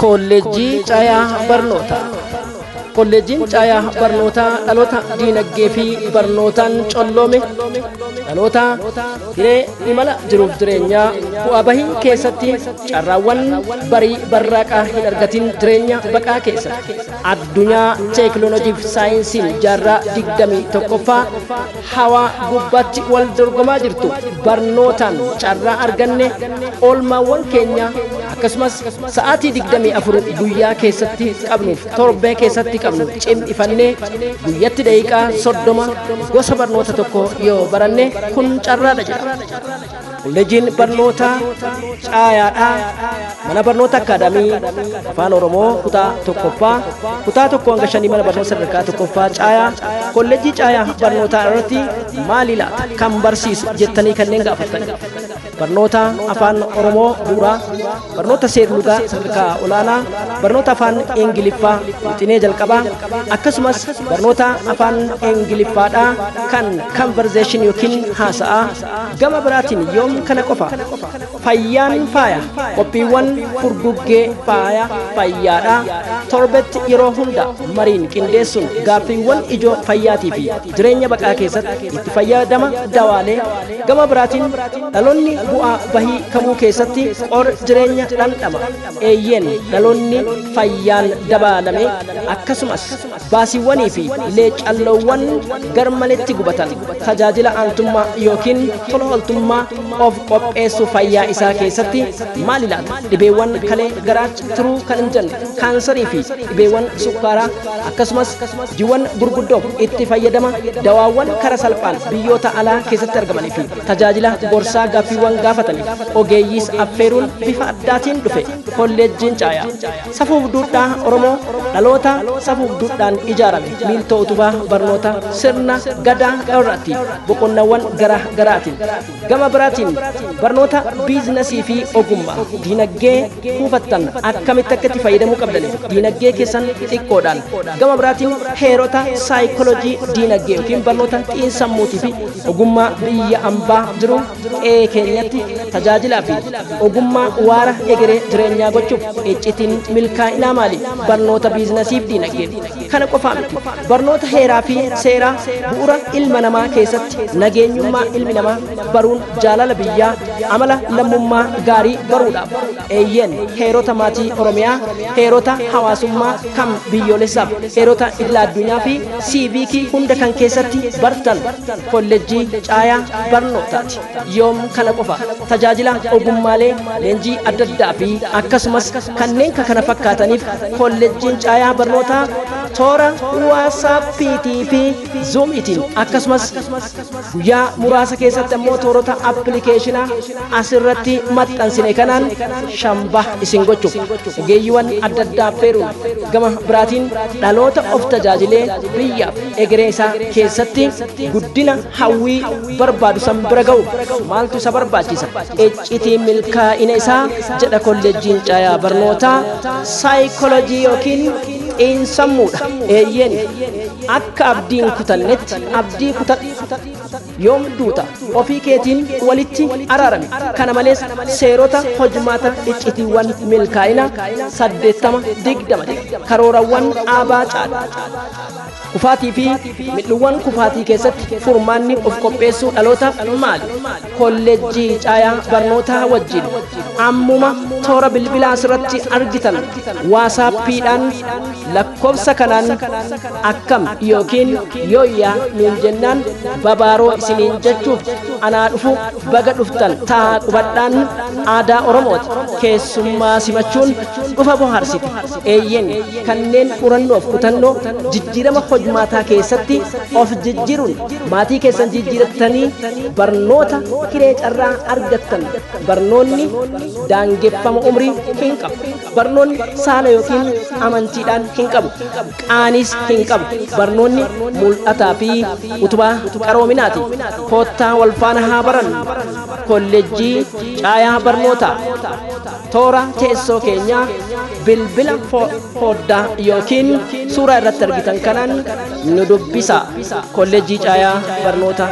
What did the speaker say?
Kolleejjii Caayaa Barnootaa. Kolleejjiin Caayaa Barnootaa dhaloota diinagdee fi barnootaan colloome, dhaloota hiree imala jiruuf jireenyaa bu'aa bahii keessatti carraawwan barii barraaqaa hin argatin jireenya baqaa keessa addunyaa teekinooloojiif saayinsiin jaarraa 21ffaa hawaa gubbaatti wal dorgomaa jirtu barnootaan carraa arganne oolmaawwan keenya akkasumas sa'aatii 24 guyyaa keessatti qabnuuf torbee keessatti qabnu cimdifannee guyyatti daqiiqaa 30 gosa barnoota tokko yoo baranne kun carraadha jedha. Kolleejjiin barnootaa Caayaadhaa mana barnoota akaadaamii afaan Oromoo kutaa tokkoffaa kutaa 1 hanga 5 mana barnoota sadarkaa tokkoffaa Caayaa kolleejjii Caayaa barnootaa irratti maali laata kan barsiisu jettanii kanneen gaafattan. Barnoota afaan Oromoo bu'uuraa, barnoota seer-lugaa sadarkaa olaanaa, barnoota afaan Ingiliffaa wixinee jalqabaa, akkasumas barnoota afaan Ingiliffaadhaa kan conversation yookiin haasa'aa. Gama biraatiin yoom kana qofa fayyaan faaya qophiiwwan furguggee faaya fayyaadhaa torbetti yeroo hunda mariin qindeessuun gaaffiiwwan ijoo fayyaatii fi jireenya baqaa keessatti itti fayyadama dawaalee. Gama biraatiin dhaloonni bu'aa bahii kamuu keessatti qor jireenya dhandhama eeyyeen dhaloonni fayyaan dabaalame akkasumas baasiiwwanii fi leecalloowwan garmaletti gubatan tajaajila aantummaa yookiin tola ooltummaa of qopheessu fayyaa isaa keessatti maali laata dhibeewwan kalee garaacha turuu kan hin jenne kaansarii fi dhibeewwan sukkaaraa akkasumas jiwwan gurguddoof itti fayyadama dawaawwan kara salphaan biyyoota alaa keessatti argamanii fi tajaajila gorsaa gaaffiiwwan gaafataniif ogeeyyiis affeeruun bifa addaatiin dhufe kolleejjiin Caayaa safuuf duudhaa Oromoo dhaloota safuuf duudhaan ijaarame miiltoo utubaa barnoota sirna gadaa irratti boqonnaawwan gara garaatiin. Gama biraatiin barnoota biizinasii fi ogummaa diinagdee kuufattan akkamitti akka itti fayyadamuu qabdaniif diinagdee keessan xiqqoodhaan. Gama biraatiin heerota saayikooloojii diinagdee yookiin barnoota xiinsammuutii fi ogummaa biyya ambaa jiru keenyatti tajaajilaa fi ogummaa waara egeree jireenyaa gochuuf iccitiin milkaa'inaa maali? Barnoota biizinasiif diinagdee kana qofaa miti. Barnoota heeraa fi seeraa bu'uura ilma namaa keessatti nageenyummaa ilmi namaa baruun jaalala biyyaa amala lammummaa gaarii baruudhaaf eeyyeen heerota maatii Oromiyaa heerota hawaasummaa kan biyyoolessaaf heerota idil addunyaa fi siiviikii hunda kan keessatti bartan kolleejjii Caayaa barnootaati. Yoom kana qofa tajaajila ogummaalee leenjii adda addaa fi akkasumas kanneen kana fakkaataniif kolleejjiin Caayaa barnootaa toora WhatsAppiitii fi Zoomiitiin akkasumas guyyaa muraasa keessatti ammoo toorota appilikeeshinaa asirratti maxxansine kanaan shambaa isin gochuuf ogeeyyiiwwan adda addaa affeeruun gama biraatiin dhaloota of tajaajilee biyyaaf egeree isaa keessatti guddina hawwii barbaadu san bira ga'u maaltu isa barbaachisa? Iccitii milkaa'ina isaa jedha kolleejjiin Caayaa barnootaa saayikooloojii yookiin xiinsammuudha. Eeyyeen akka abdiin kutannetti abdii kutadhu yoom duuta ofii keetiin walitti araarame. Kana malees seerota hojmaata iccitiiwwan milkaa'ina 80-20 karoorawwan aabaa caala kufaatii fi midhuuwwan kufaatii keessatti furmaanni of qopheessuu dhalootaaf maali? Kolleejjii Caayaa barnootaa wajjin ammuma toora bilbilaa asirratti argitan waasaappiidhaan lakkoofsa kanaan akkam yookiin yooyyaa nuun jennaan babaaroo isiniin jechuuf anaa dhufu baga dhuftan taa qubadhaan aadaa Oromooti. Keessummaa simachuun dhufa bohaarsiti. Eeyyeen kanneen qorannoof kutannoo jijjiirama hojmaataa keessatti of jijjiiruun maatii keessan jijjiirattanii barnoota hiree carraa argattan. Barnoonni daangeffama umrii hin qabu. Barnoonni saala yookiin amantiidhaan hin qabu. Qaanis hin qabu. Barnoonni mul'ataa fi utubaa qaroominaati. Koottaa wal faana haa barannu. Kolleejjii Caayaa barnootaa toora teessoo keenyaa bilbila foddaa yookiin suuraa irratti argitan kanaan nu dubbisa. Kolleejjii Caayaa barnootaa.